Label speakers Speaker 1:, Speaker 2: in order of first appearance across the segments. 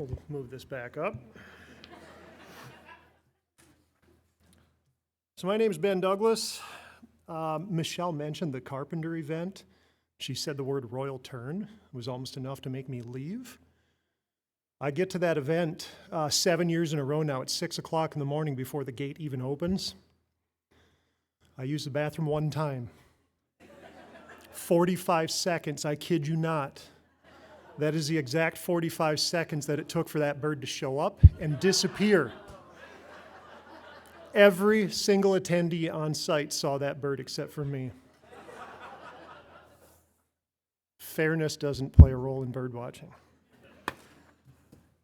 Speaker 1: We'll move this back up. So my name's Ben Douglas. Michelle mentioned the Carpenter event. She said the word royal turn was almost enough to make me leave. I get to that event 7 years in a row now at 6 o'clock in the morning before the gate even opens. I use the bathroom one time. 45 seconds, I kid you not. That is the exact 45 seconds that it took for that bird to show up and disappear. Every single attendee on site saw that bird except for me. Fairness doesn't play a role in bird watching.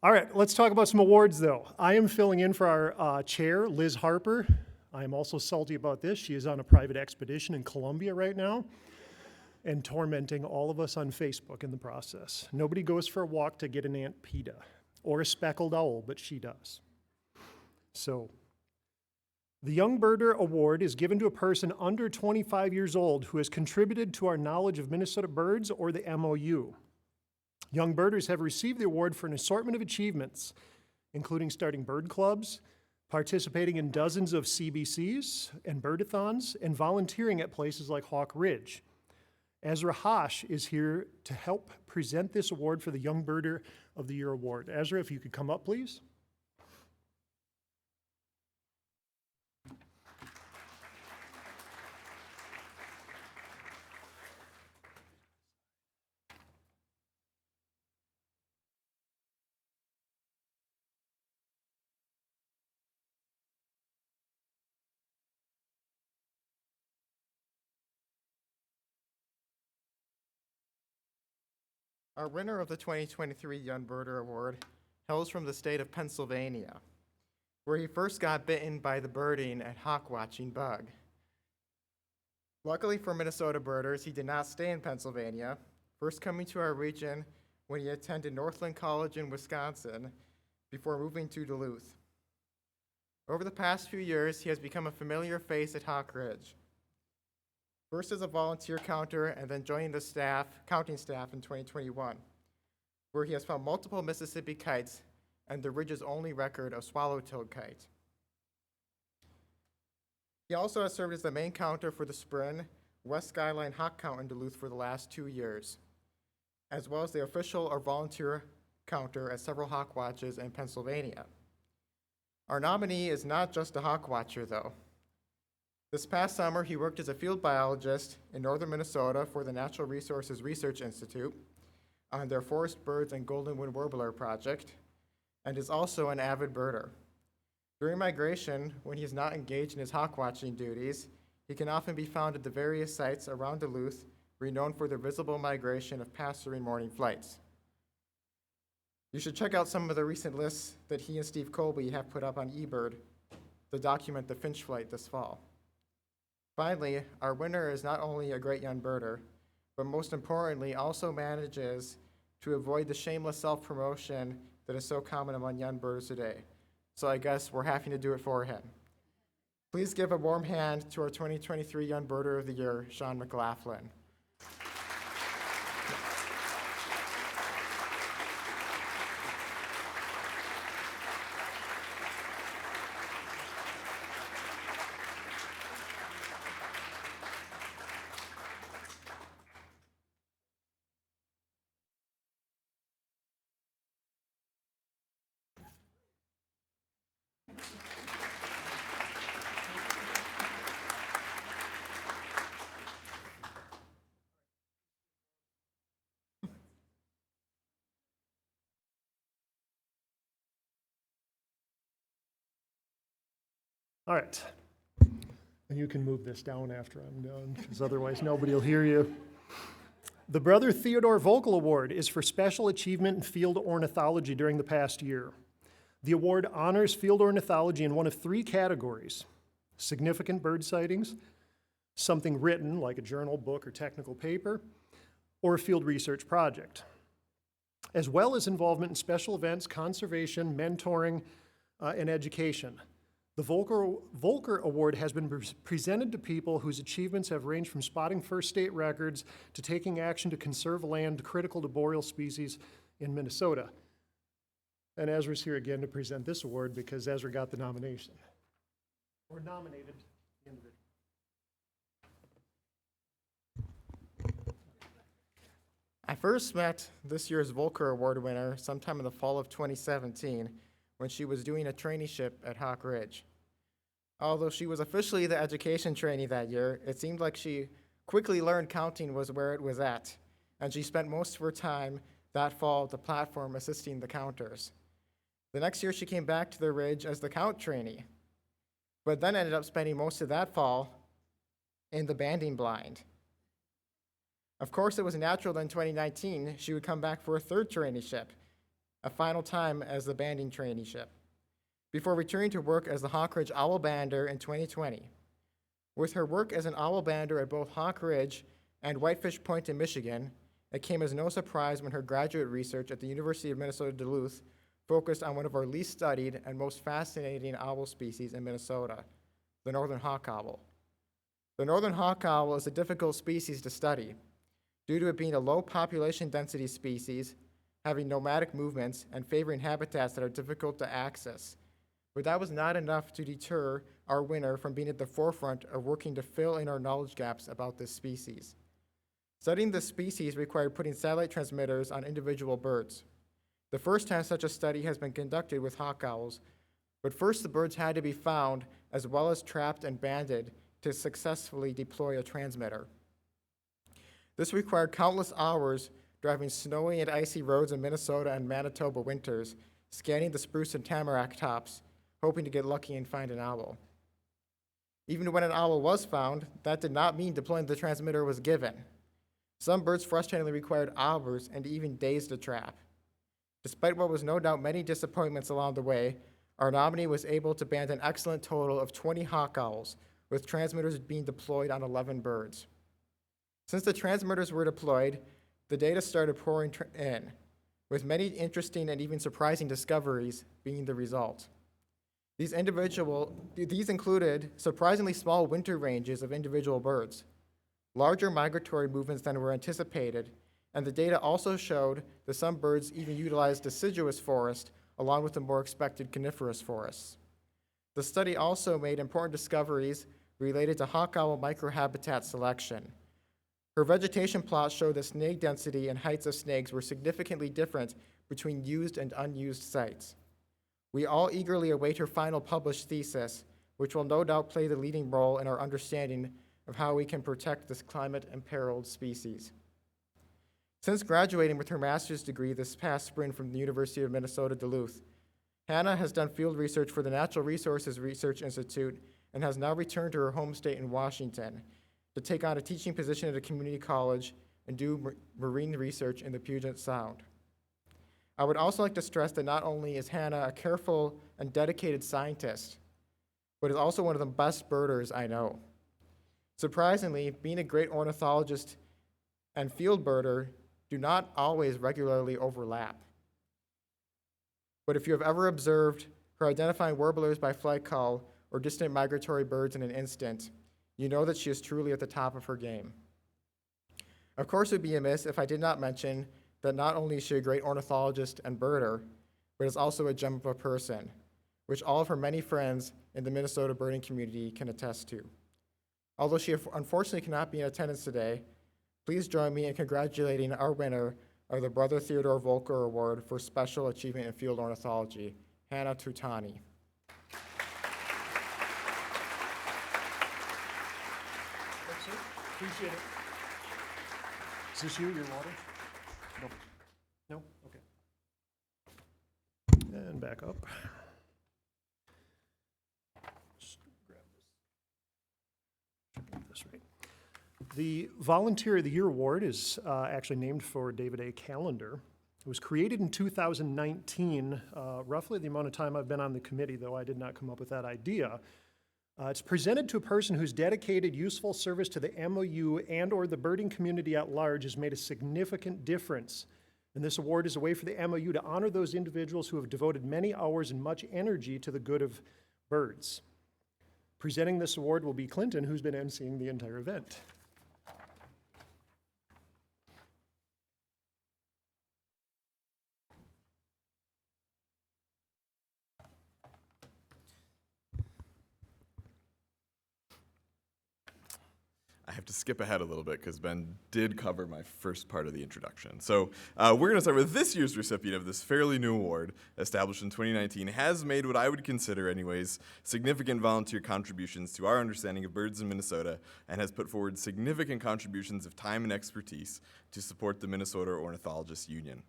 Speaker 1: All right, let's talk about some awards though. I am filling in for our chair, Liz Harper. I am also salty about this. She is on a private expedition in Colombia right now and tormenting all of us on Facebook in the process. Nobody goes for a walk to get an Aunt PETA or a speckled owl, but she does. So, the Young Birder Award is given to a person under 25 years old who has contributed to our knowledge of Minnesota birds or the MOU. Young birders have received the award for an assortment of achievements, including starting bird clubs, participating in dozens of CBCs and birdathons, and volunteering at places like Hawk Ridge. Ezra Hosh is here to help present this award for the Young Birder of the Year Award. Ezra, if you could come up, please.
Speaker 2: Our winner of the 2023 Young Birder Award hails from the state of Pennsylvania, where he first got bitten by the birding and hawk watching bug. Luckily for Minnesota birders, he did not stay in Pennsylvania, first coming to our region when he attended Northland College in Wisconsin before moving to Duluth. Over the past few years, he has become a familiar face at Hawk Ridge. First as a volunteer counter and then joining the counting staff in 2021, where he has found multiple Mississippi kites and the ridge's only record of swallowtail kite. He also has served as the main counter for the Spring West Skyline Hawk Count in Duluth for the last 2 years, as well as the official or volunteer counter at several hawk watches in Pennsylvania. Our nominee is not just a hawk watcher, though. This past summer, he worked as a field biologist in northern Minnesota for the Natural Resources Research Institute on their Forest Birds and Golden-winged Warbler project, and is also an avid birder. During migration, when he is not engaged in his hawk watching duties, he can often be found at the various sites around Duluth, renowned for their visible migration of pasturing morning flights. You should check out some of the recent lists that he and Steve Colby have put up on eBird to document the finch flight this fall. Finally, our winner is not only a great young birder, but most importantly also manages to avoid the shameless self-promotion that is so common among young birders today. So I guess we're happy to do it for him. Please give a warm hand to our 2023 Young Birder of the Year, Sean McLaughlin.
Speaker 1: All right. And you can move this down after I'm done, because otherwise nobody will hear you. The Brother Theodore Vocal Award is for special achievement in field ornithology during the past year. The award honors field ornithology in one of 3 categories: significant bird sightings, something written like a journal, book, or technical paper, or a field research project, as well as involvement in special events, conservation, mentoring, and education. The Volker Award has been presented to people whose achievements have ranged from spotting first state records to taking action to conserve land critical to boreal species in Minnesota. And Ezra's here again to present this award because Ezra got the nomination. Or nominated the individual.
Speaker 2: I first met this year's Volker Award winner sometime in the fall of 2017 when she was doing a traineeship at Hawk Ridge. Although she was officially the education trainee that year, it seemed like she quickly learned counting was where it was at, and she spent most of her time that fall at the platform assisting the counters. The next year she came back to the Ridge as the count trainee, but then ended up spending most of that fall in the banding blind. Of course, it was natural that in 2019 she would come back for a third traineeship, a final time as the banding traineeship, before returning to work as the Hawk Ridge Owl Bander in 2020. With her work as an owl bander at both Hawk Ridge and Whitefish Point in Michigan, it came as no surprise when her graduate research at the University of Minnesota Duluth focused on one of our least studied and most fascinating owl species in Minnesota, the northern hawk owl. The northern hawk owl is a difficult species to study due to it being a low population density species, having nomadic movements, and favoring habitats that are difficult to access. But that was not enough to deter our winner from being at the forefront of working to fill in our knowledge gaps about this species. Studying this species required putting satellite transmitters on individual birds. The first time such a study has been conducted with hawk owls, but first the birds had to be found as well as trapped and banded to successfully deploy a transmitter. This required countless hours driving snowy and icy roads in Minnesota and Manitoba winters, scanning the spruce and tamarack tops, hoping to get lucky and find an owl. Even when an owl was found, that did not mean deploying the transmitter was given. Some birds frustratingly required hours and even days to trap. Despite what was no doubt many disappointments along the way, our nominee was able to band an excellent total of 20 hawk owls, with transmitters being deployed on 11 birds. Since the transmitters were deployed, the data started pouring in, with many interesting and even surprising discoveries being the result. These included surprisingly small winter ranges of individual birds, larger migratory movements than were anticipated, and the data also showed that some birds even utilized deciduous forest along with the more expected coniferous forests. The study also made important discoveries related to hawk owl microhabitat selection. Her vegetation plots showed that snake density and heights of snakes were significantly different between used and unused sites. We all eagerly await her final published thesis, which will no doubt play the leading role in our understanding of how we can protect this climate-imperiled species. Since graduating with her master's degree this past spring from the University of Minnesota Duluth, Hannah has done field research for the Natural Resources Research Institute and has now returned to her home state in Washington to take on a teaching position at a community college and do marine research in the Puget Sound. I would also like to stress that not only is Hannah a careful and dedicated scientist, but is also one of the best birders I know. Surprisingly, being a great ornithologist and field birder do not always regularly overlap. But if you have ever observed her identifying warblers by flight call or distant migratory birds in an instant, you know that she is truly at the top of her game. Of course, it would be amiss if I did not mention that not only is she a great ornithologist and birder, but is also a gem of a person, which all of her many friends in the Minnesota birding community can attest to. Although she unfortunately cannot be in attendance today, please join me in congratulating our winner of the Brother Theodore Volker Award for Special Achievement in Field Ornithology, Hannah Tutani.
Speaker 1: Thanks, sir. Appreciate it. Is this you, your water? No. No? Okay. And back up. Just grab this. Should get this right. The Volunteer of the Year Award is actually named for David A. Callender. It was created in 2019, roughly the amount of time I've been on the committee, though I did not come up with that idea. It's presented to a person whose dedicated, useful service to the MOU and/or the birding community at large has made a significant difference. And this award is a way for the MOU to honor those individuals who have devoted many hours and much energy to the good of birds. Presenting this award will be Clinton, who's been emceeing the entire event.
Speaker 3: I have to skip ahead a little bit because Ben did cover my first part of the introduction. So we're going to start with this year's recipient of this fairly new award, established in 2019, has made what I would consider anyways significant volunteer contributions to our understanding of birds in Minnesota and has put forward significant contributions of time and expertise to support the Minnesota Ornithologists Union.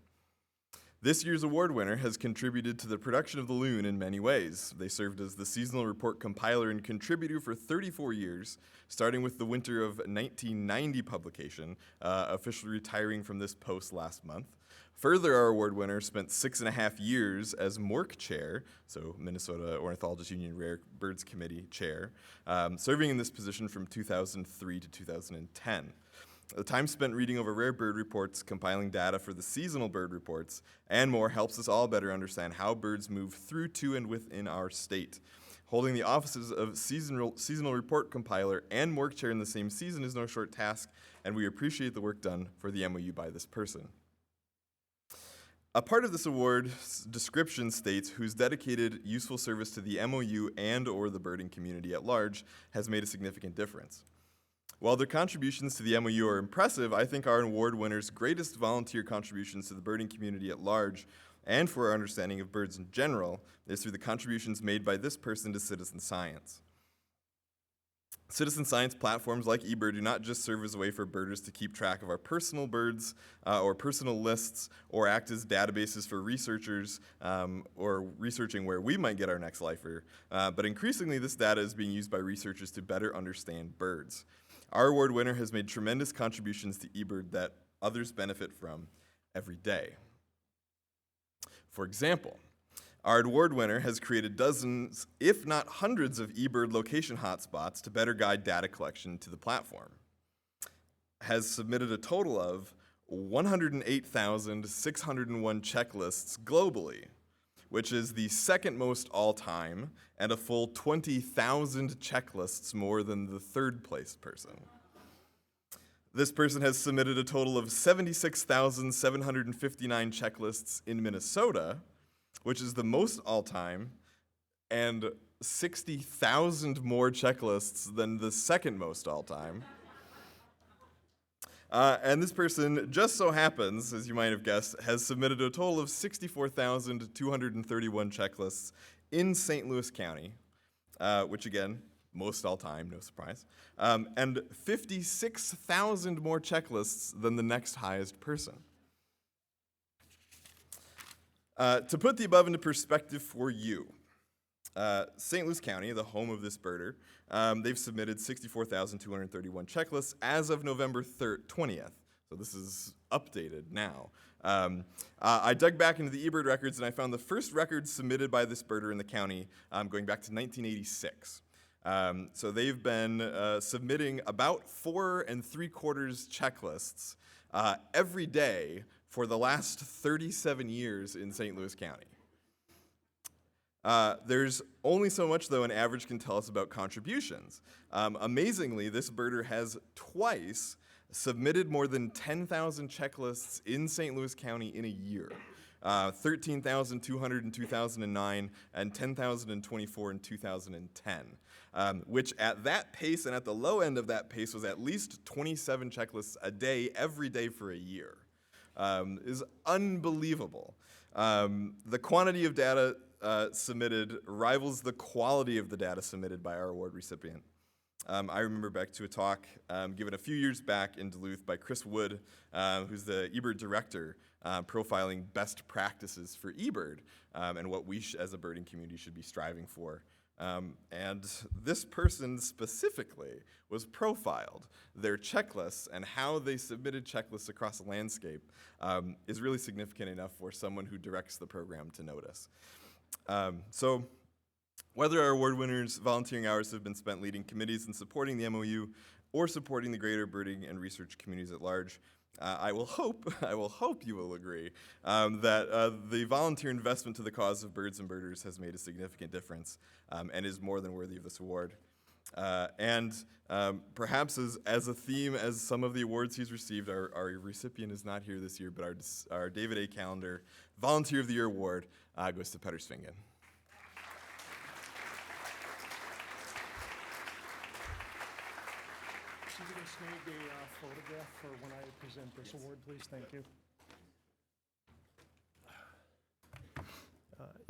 Speaker 3: This year's award winner has contributed to the production of the Loon in many ways. They served as the seasonal report compiler and contributor for 34 years, starting with the winter of 1990 publication, officially retiring from this post last month. Further, our award winner spent 6.5 years as MORC chair, so Minnesota Ornithologists Union Rare Birds Committee chair, serving in this position from 2003 to 2010. The time spent reading over rare bird reports, compiling data for the seasonal bird reports, and more helps us all better understand how birds move through to and within our state. Holding the offices of seasonal report compiler and MORC chair in the same season is no short task, and we appreciate the work done for the MOU by this person. A part of this award's description states whose dedicated, useful service to the MOU and/or the birding community at large has made a significant difference. While their contributions to the MOU are impressive, I think our award winner's greatest volunteer contributions to the birding community at large and for our understanding of birds in general is through the contributions made by this person to citizen science. Citizen science platforms like eBird do not just serve as a way for birders to keep track of our personal birds or personal lists or act as databases for researchers or researching where we might get our next lifer, but increasingly this data is being used by researchers to better understand birds. Our award winner has made tremendous contributions to eBird that others benefit from every day. For example, our award winner has created dozens, if not hundreds, of eBird location hotspots to better guide data collection to the platform. Has submitted a total of 108,601 checklists globally, which is the second most all-time, and a full 20,000 checklists more than the third place person. This person has submitted a total of 76,759 checklists in Minnesota, which is the most all-time, and 60,000 more checklists than the second most all-time. And this person, just so happens, as you might have guessed, has submitted a total of 64,231 checklists in St. Louis County, which again, most all-time, no surprise, and 56,000 more checklists than the next highest person. To put the above into perspective for you, St. Louis County, the home of this birder, they've submitted 64,231 checklists as of November 20th. So this is updated now. I dug back into the eBird records and I found the first record submitted by this birder in the county going back to 1986. So they've been submitting about 4 3/4 checklists every day for the last 37 years in St. Louis County. There's only so much, though, an average can tell us about contributions. Amazingly, this birder has twice submitted more than 10,000 checklists in St. Louis County in a year. 13,200 in 2009 and 10,024 in 2010, which at that pace and at the low end of that pace was at least 27 checklists a day, every day for a year. Is unbelievable. The quantity of data submitted rivals the quality of the data submitted by our award recipient. I remember back to a talk given a few years back in Duluth by Chris Wood, who's the eBird director, profiling best practices for eBird and what we as a birding community should be striving for. And this person specifically was profiled. Their checklists and how they submitted checklists across the landscape is really significant enough for someone who directs the program to notice. So whether our award winners' volunteering hours have been spent leading committees and supporting the MOU or supporting the greater birding and research communities at large, I will hope you will agree that the volunteer investment to the cause of birds and birders has made a significant difference and is more than worthy of this award. And perhaps as a theme, as some of the awards he's received, our recipient is not here this year, but our David A. Callender Volunteer of the Year Award goes to Petter Svingen.
Speaker 1: see if you can snag a photograph for when I present this award, please. Thank you.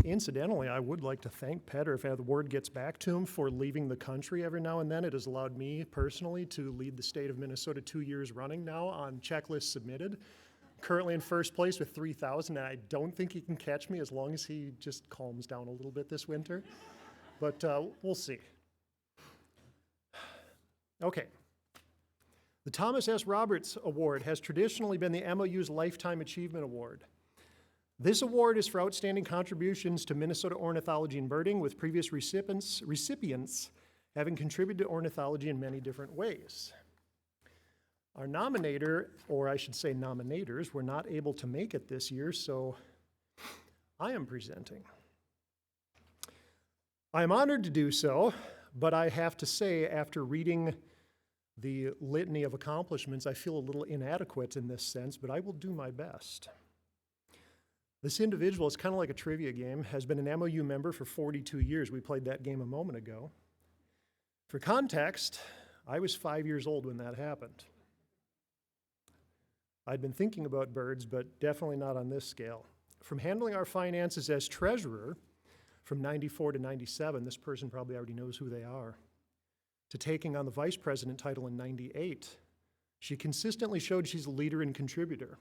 Speaker 1: Incidentally, I would like to thank Petter, if the word gets back to him, for leaving the country every now and then. It has allowed me personally to lead the state of Minnesota 2 years running now on checklists submitted. Currently in first place with 3,000, and I don't think he can catch me as long as he just calms down a little bit this winter. But we'll see. Okay. The Thomas S. Roberts Award has traditionally been the MOU's Lifetime Achievement Award. This award is for outstanding contributions to Minnesota ornithology and birding, with previous recipients having contributed to ornithology in many different ways. Our nominator, or I should say nominators, were not able to make it this year, so I am presenting. I am honored to do so, but I have to say, after reading the litany of accomplishments, I feel a little inadequate in this sense, but I will do my best. This individual, is kind of like a trivia game, has been an MOU member for 42 years. We played that game a moment ago. For context, I was 5 years old when that happened. I'd been thinking about birds, but definitely not on this scale. From handling our finances as treasurer from 94 to 97, this person probably already knows who they are, to taking on the vice president title in 98, she consistently showed she's a leader and contributor.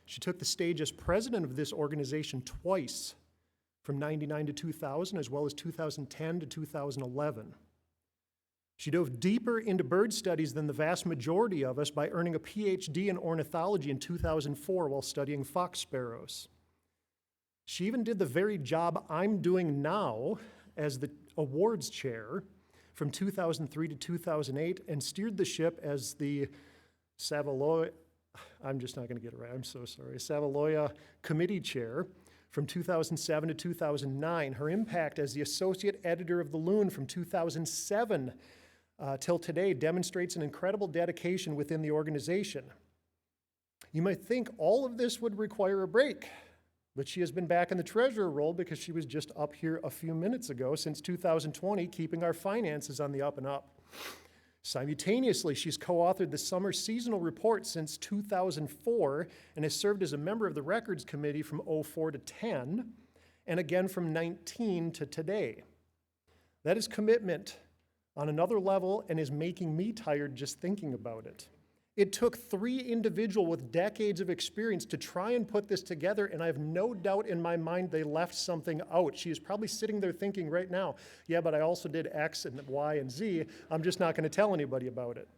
Speaker 1: She took the stage as president of this organization twice, from 99 to 2000, as well as 2010 to 2011. She dove deeper into bird studies than the vast majority of us by earning a PhD in ornithology in 2004 while studying fox sparrows. She even did the very job I'm doing now as the awards chair from 2003 to 2008 and steered the ship as the Savaloya, I'm just not going to get it right, I'm so sorry, Savaloya committee chair from 2007 to 2009. Her impact as the associate editor of The Loon from 2007 till today demonstrates an incredible dedication within the organization. You might think all of this would require a break, but she has been back in the treasurer role because she was just up here a few minutes ago since 2020, keeping our finances on the up and up. Simultaneously, she's co-authored the summer seasonal report since 2004 and has served as a member of the records committee from 04 to 10 and again from 19 to today. That is commitment on another level and is making me tired just thinking about it. It took 3 individuals with decades of experience to try and put this together, and I have no doubt in my mind they left something out. She is probably sitting there thinking right now, yeah, but I also did X and Y and Z. I'm just not going to tell anybody about it.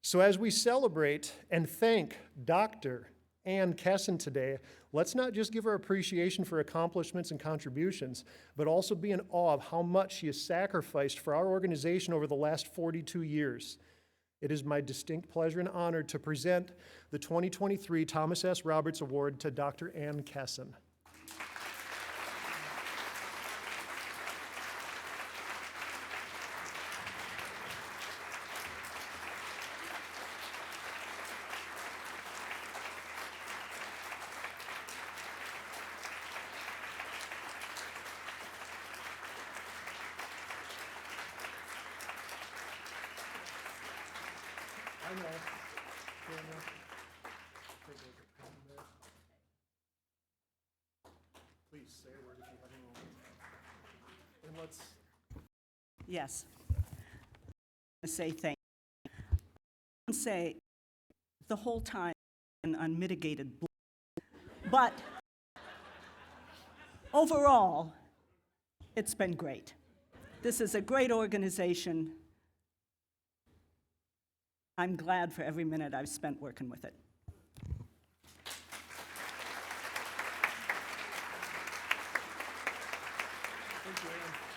Speaker 1: So as we celebrate and thank Dr. Ann Kesson today, let's not just give her appreciation for accomplishments and contributions, but also be in awe of how much she has sacrificed for our organization over the last 42 years. It is my distinct pleasure and honor to present the 2023 Thomas S. Roberts Award to Dr. Ann Kesson. I know. Daniel, take a look at pen there. Please say a word if you have a moment. And let's.
Speaker 4: Yes. I say thank you. I say the whole time an unmitigated but overall, it's been great. This is a great organization. I'm glad for every minute I've spent working with it.
Speaker 1: Thank you, Ann.